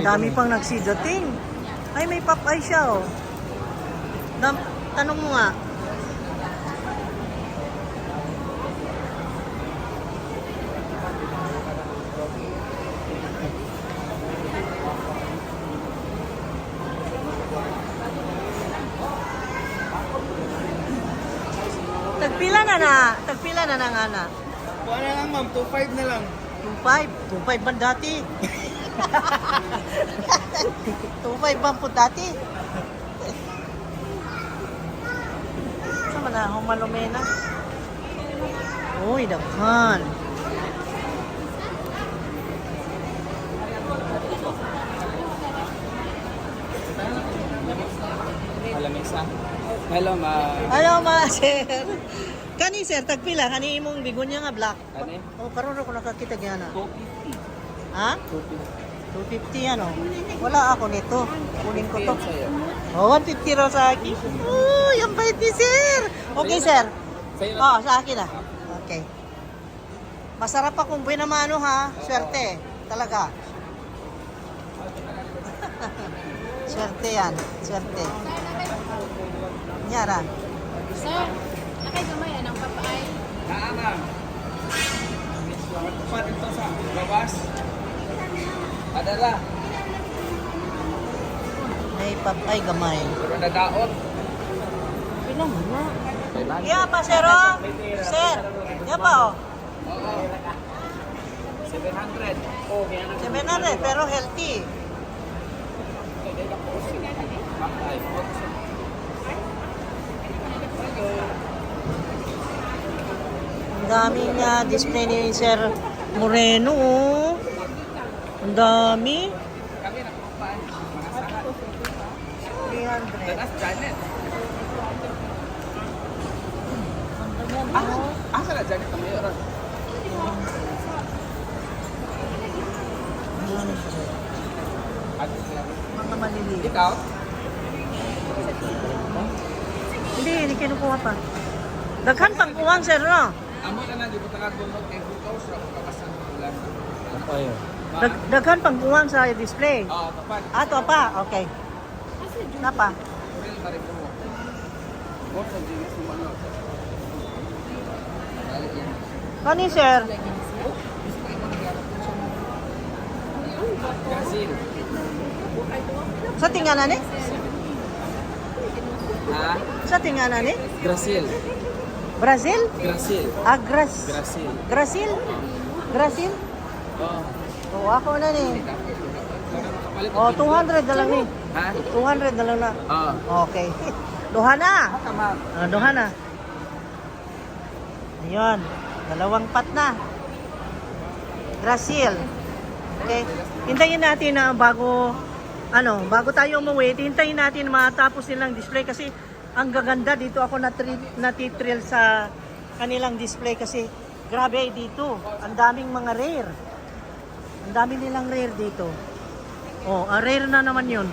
Dami pang nagsidating. Ay, may Popeye siya, oh. Tanong mo nga. Tagpila na nga na. Kuha na lang ma'am, 2.5 na lang. 2.5 ba dati? 2.5 ba po dati? Sama na, humalumena. Uy, daghan. Malamisa. Hello ma. Hello, sir. Kani, sir, tagpila. Kani imong bigonya nga black. Kani? Oh, karon ko nakakita gana. 250. Ha? 250 ano? Wala ako nito. Kunin ko to. Sa'yo. Oh, 150 raw sa akin. Uy, ang bait ni sir. Okay, sir. Sa'yo na. Oh, sa akin ah. Okay. Masarap akong buhay na mano ha. Swerte. Talaga. Swerte yan. Swerte. Nyara. Sir, nakaigamay anong papaay. Naanang. Pa dito sa gawas. Adala. May papay gamay. Pero nadaot. Pilang na. Kailan? Yeah pa, sir oh. Sir. Yeah pa oh. Oo. 700. Oh, kaya na. 700 pero healthy. Ang daming display ni Sir Moreno. Oh. Ang dami. Kami nakapaan. Mga sakat. 300. Danas Janet. Oh. Asa na Janet ang mayor? Mga maliliit. Ikaw? Hindi kinukuha pa. Daghan pang kuwang, sir, no? Amo na lang, di ko takagulog kay Bukaw sa kapasan ng ulan. Ako yun. Daghan pang kuwang sa display. Oo, kapag. To pa. Okay. Napa? Real pa rin mo. Boss, ang dinis mo ano. Dali yan. Kani, sir? Brazil. Sa tinganan ni? Ha? Sa tinganan ni? Brazil. Brazil? Brazil. Brazil? Brazil. Brazil? Oo. Oo, ako na ni. Kapalit Oh, 200 na lang ni. Ha? 200 na lang na. Oo. Okay. Duha na. Tama. Duha na. Ayun. 2 pat na. Brazil. Okay. Hintayin natin na bago tayo umuwi, hintayin natin matapos nilang display kasi ang gaganda dito. Ako natitrill sa kanilang display kasi grabe dito. Ang daming mga rare. Ang dami nilang rare dito. Oh, rare na naman yun.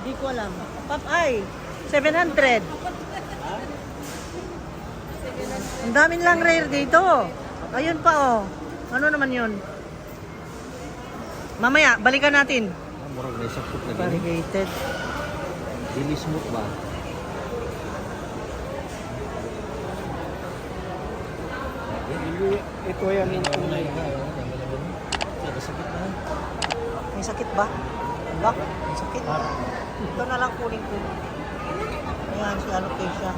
Hindi ko alam. Popeye, 700. Ang dami nilang rare dito. Ayun pa oh. Ano naman yun? Mamaya, balikan natin. Murag na isang foot na gini. Variegated. Dili smooth ba? Ito yan yung tunay. May sakit ba? Bak? May sakit? Ito na lang kunin ko. Ayan, si Alocasia.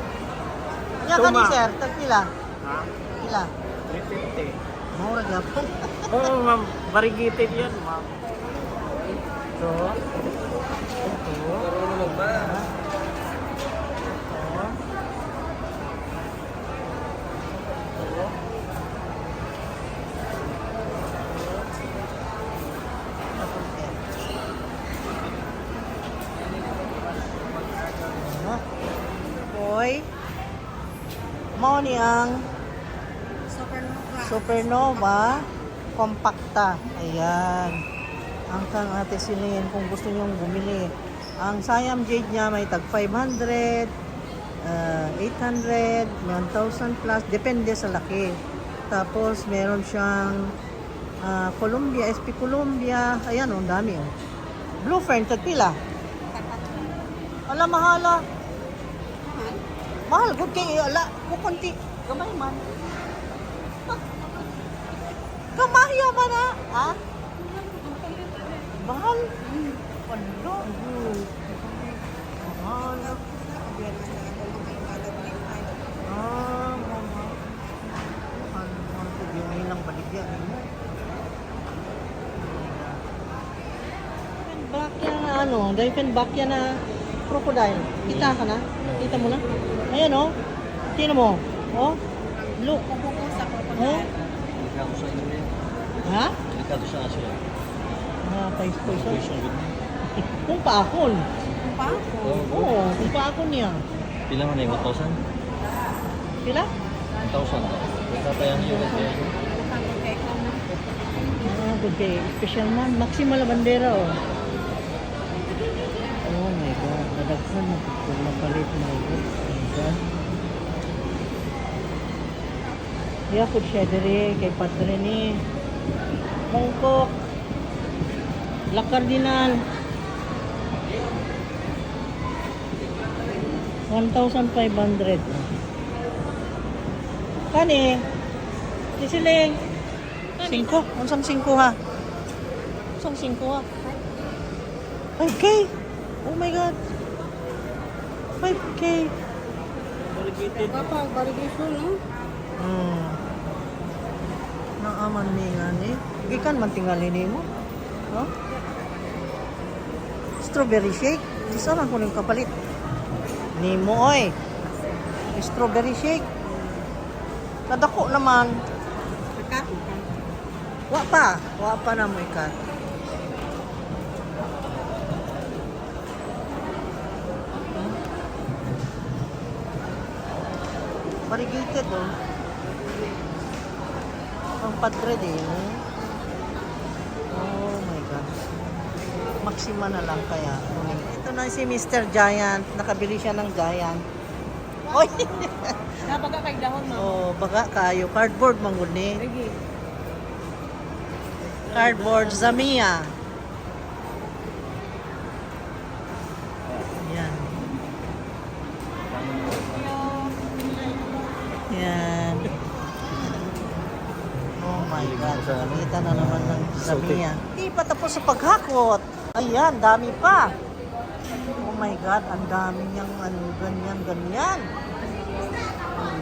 Kanya ka ni sir, tagpila. Ha? Pila. 350. Mura gapon. Oo ma'am, variegated yan ma'am. Ito. Ito. Marunong ba? Boy. Mao ni ang Supernova Compacta. Ayan. Ang kang ate silin kung gusto nyong bumili. Ang Siam Jade niya may tag 500, 800, 1,000 plus. Depende sa laki. Tapos meron siyang Columbia, SP Columbia. Ayan, ang dami. Oh. Blue fern, tagpila. Ala, mahala. Mahal, good kay, ala, kukunti. Gamay man. Gamay ba na? Ha? Mahal. Ano? Mahal. Mahal ko yung ilang baligyan. Back yan na ano, back yan na crocodile. Kita ka na? Kita mo na? Ayan oh. Tingnan mo. Oh. Look. Oh. Delikado sa inyo yan. Ha? Delikado sa aso yan. Ah, poison. Poison with me. Kung paakon. Oo, kung paakon niya. Pila man na 1,000? Pila? 1,000. Nagkatayan niyo kasi. Ah, good day. Special man. Maxima la bandera oh. Oh my God. Nadagsan na. Kung napalit na ito. Oh my God. Kaya po siya diri kay Padre ni Mongkok. La Cardinal. 1,500. Kani? Kisiling. 5? Unsang 5 ha? Unsang 5 ha? 5K? Oh my God. 5K. Barigation, no? Naaman ni nga ni. Gikan man tingali ni mo. No? Strawberry shake. Isa lang ko ng kapalit. Ni mo oy. Strawberry shake. Kadako naman. Wa pa na mo ikat. Variegated oh. Ang Padre din. Oh my God. Maxima na lang kaya. Ito na si Mr. Giant. Nakabili siya ng Giant. Oy! Nabaga kay dahon, no? Oh, baga kayo. Cardboard mangod ni. Sige. Cardboard Zamia. Yan. Yan. Oh my God. Nakita na naman ng Zamia. Hindi pa tapos sa paghakot. Ayan, dami pa. Oh my God, ang dami niyang ano, ganyan.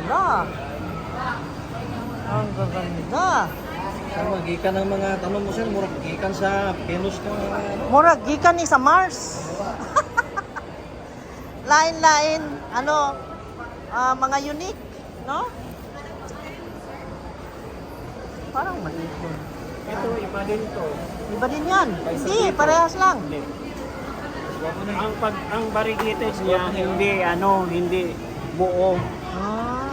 Ala. Ang gaganda. Saan magikan ng mga tanong mo sir? Murag gikan sa Venus ng Murag gikan ni sa Mars. Lain-lain, ano, mga unique, no? Parang maliit yun. Ito, iba din to. Iba din yan. Hindi, parehas lang. Ang variegated niya hindi buo. Ah,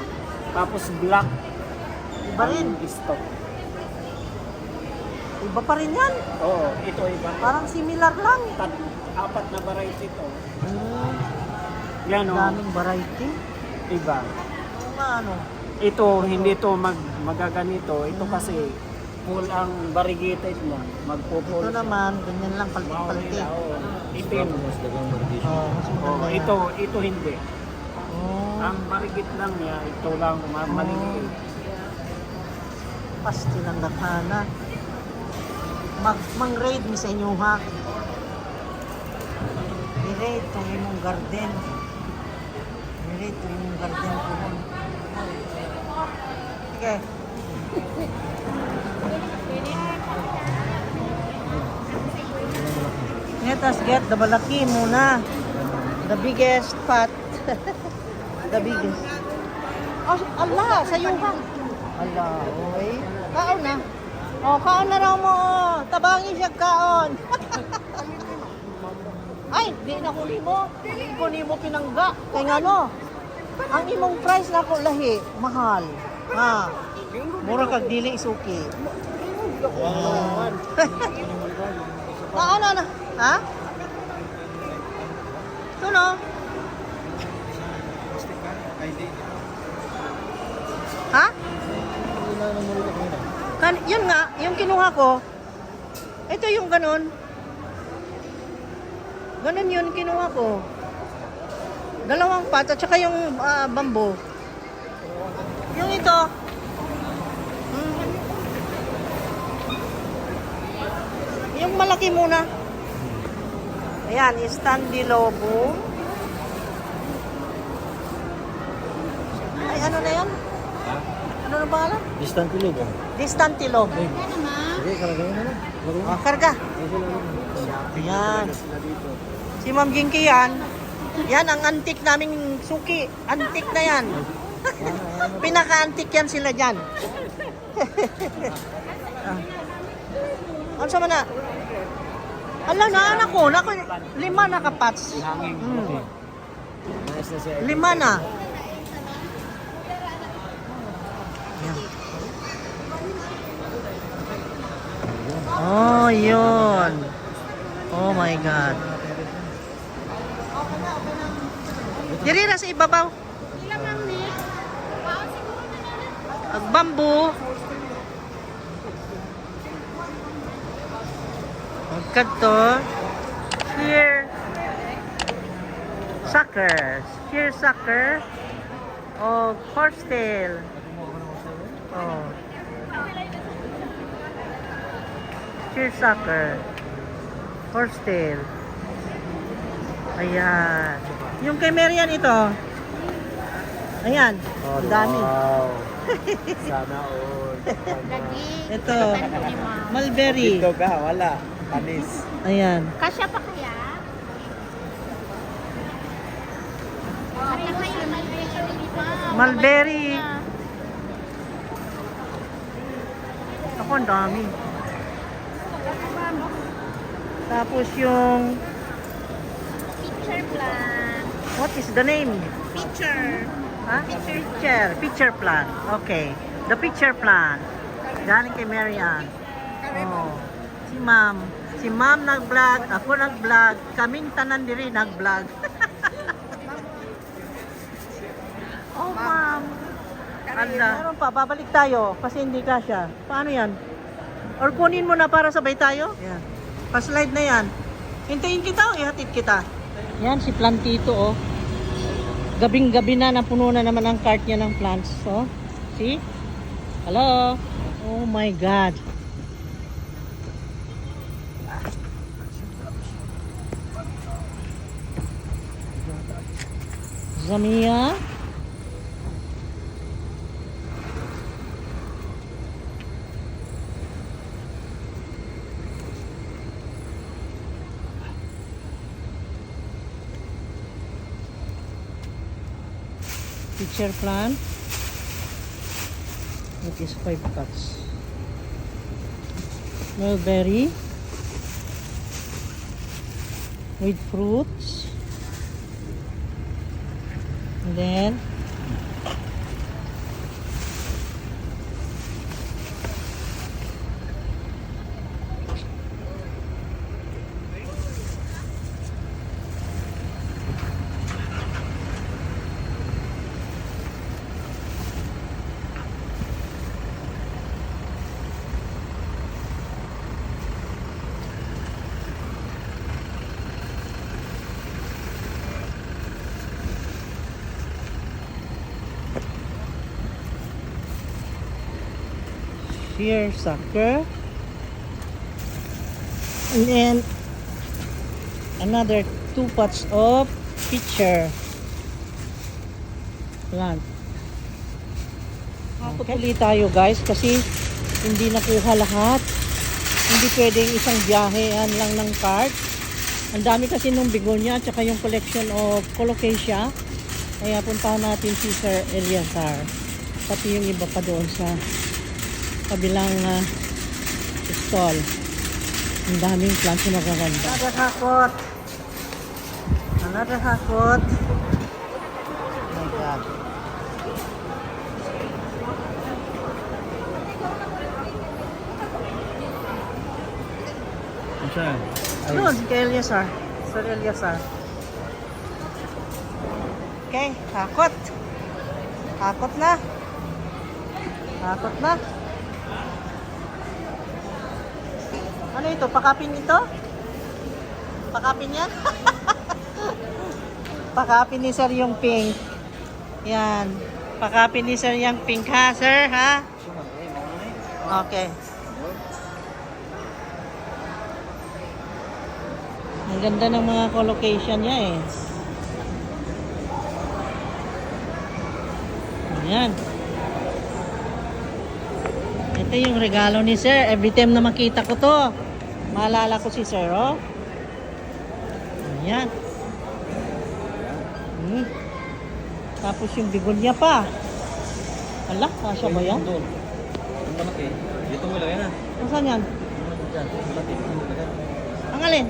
Tapos black iba rin. ang stock. Iba pa rin yan. Oo, ito iba. Parang similar lang. 4 na variety to. Hmm, Yan o, daming variety. iba. Oo nga, ano. Ito, hindi to magaganito. Ito kasi full ang variegated niya. Magpo-full. Ito naman, ganyan lang, palit-palit. Oo, itim. mas dagang variation. Oh, mas maganda yan. Ito hindi. Oh, Ang variegated lang niya, ito lang maliliit. pasti ng dakana. Mang-raid mi sa inyo ha. I-raid itong imong garden. I-raid itong imong garden ko nun. Sige. Let us get the malaki muna. The biggest pot. The biggest. Oh, Allah, sayuhan. Allah, oy. Kaon na. Oh, kaon na raw mo. Tabangin siya kaon. Ay, di na ko nimo. Di ko nimo pinangga. Kay nga no. Ang imong price na ko lahi, mahal. Ha. Mura kag dili isuki. Kaon na. Ha? Tuno. Ha? Yun nga, yung kinuha ko, ito yung ganun. Ganun yun, kinuha ko. Dalawang pot at saka yung bamboo. Yung ito. Yung malaki muna. Ayan, Standilobum. Ay, ano na yan? Ano na pangalan? Distant ilog ah. Distantilog. Sige, karagayan na lang. Karga. Ayan. Si Ma'am Jinky yan. Yan ang antik naming suki. Antik na yan. Pinaka-antik yan sila dyan. Ano sa mana? Ala na, anak ko. 5 na kapats. Ihangin. Okay. Nice na siya. 5 na. Yan. Oh, yun. Oh my God. Diri na sa ibabaw. Ang bamboo. Magkadto. Here. Sucker. Here sucker. O horsetail. Oh. Here sucker. Horsetail. Ayan. Yung kay Marian ito. Ayan. Oh, Ang dami. wow. Sana all. Ito. Mulberry. Dito ka, wala. Panis. Ayan. Kasya pa kaya? Mulberry. Ako, ang dami. Tapos yung... Picture plant. What is the name? Picture. Ha? Picture plant. Okay. The picture plant. Galing kay Marian. Oh. Si Ma'am. Si Ma'am nag-vlog. Ako nag-vlog. Kaming tanan diri nag-vlog. Oh, Ma'am. Anda. Meron pa. Babalik tayo. Kasi hindi kasya. Paano yan? Or kunin mo na para sabay tayo? Yan. Pa-slide na yan. Hintayin kita o ihatid kita? Yan, si Plantito, oh. Gabing-gabi na, napuno na naman ang cart niya ng plants. So, see? Hello? Oh my God. Zamia. Picture plant. It is 5 cuts. Mulberry. With fruits. And then here sucker, and then another 2 pots of pitcher plant. Patuloy tayo guys kasi hindi nakuha lahat. Hindi pwedeng isang biyahean lang ng cart. Ang dami kasi nung begonia at saka yung collection of colocasia. Kaya puntahan natin si Sir Eliazar. Pati yung iba pa doon sa kabilang stall. Ang daming plants na magaganda. Another hakot. Another hakot. Oh my God. Doon, si Eliazar. Sir Eliazar. Okay, hakot. Hakot na. Hakot na. Ano ito? Pakapin ito? Pakapin yan? Pakapin ni sir yung pink. Yan. Pakapin ni sir yung pink ha, sir, ha? Okay. Ang ganda ng mga collocation niya eh. Ayan. Ito yung regalo ni sir. Every time na makita ko to, maalala ko si sir, oh. Ayan. Tapos yung bigonya pa. Ala, kasya ba yan? Doon. Ang malaki. Dito mo lang yan ah. Nasaan yan? Diyan. Malaki. Ang alin?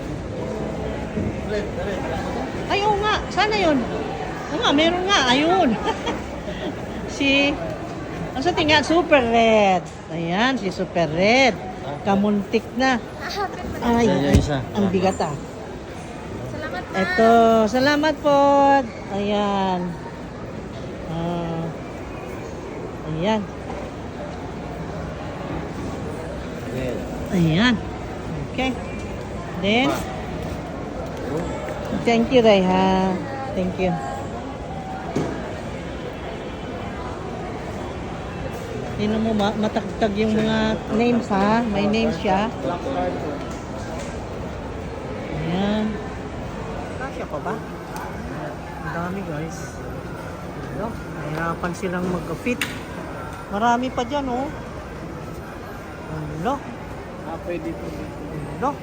Ay, oo nga. Sana yun. Oo nga, meron nga. Ayun. Si... Ang sa tinga, Super Red. Ayan, si Super Red. Kamuntik na. Ay, ang bigat ah. Salamat po. Ito, salamat po. Ayan. Ayan. Ayan. Okay. Then, thank you, Raiha. Thank you. Tingnan mo, matagtag yung mga names ha. May names siya. Ayan. Kasya pa ba? Ang dami guys. Ano? Nahirapan silang mag-fit. Marami pa dyan oh. Ano? Pwede po. Ano?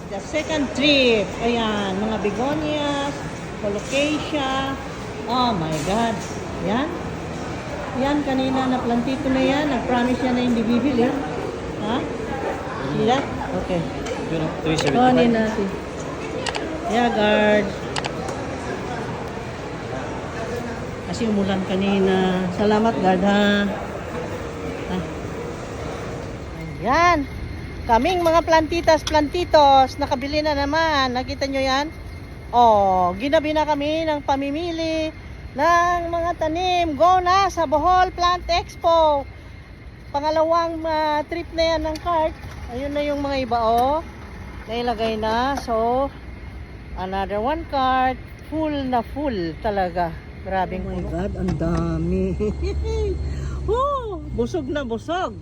The second trip. Ayan, mga begonias, colocasia. Oh my God. Yan. Yan, kanina na plantito na yan. Nag-promise yan na hindi bibili. Ha? See that? Okay. Kunin natin. Yeah, guard. Kasi umulan kanina. Salamat, guard, ha? Ayan. Kaming mga plantitos, nakabili na naman. Nakita nyo yan? Oh, ginabi na kami ng pamimili ng mga tanim. Go na sa Bohol Plant Expo. Pangalawang trip na yan ng cart. Ayun na yung mga iba, oh. Nailagay na. So, another one cart. Full na full talaga. Grabing oh my God, ang dami. Oh, busog na busog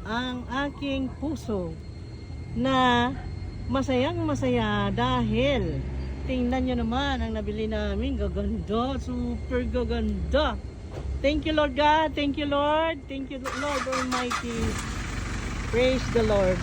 ang aking puso na masayang masaya dahil tingnan nyo naman ang nabili namin. Gaganda, super gaganda. Thank you Lord God, thank you Lord, thank you Lord Almighty. Praise the Lord.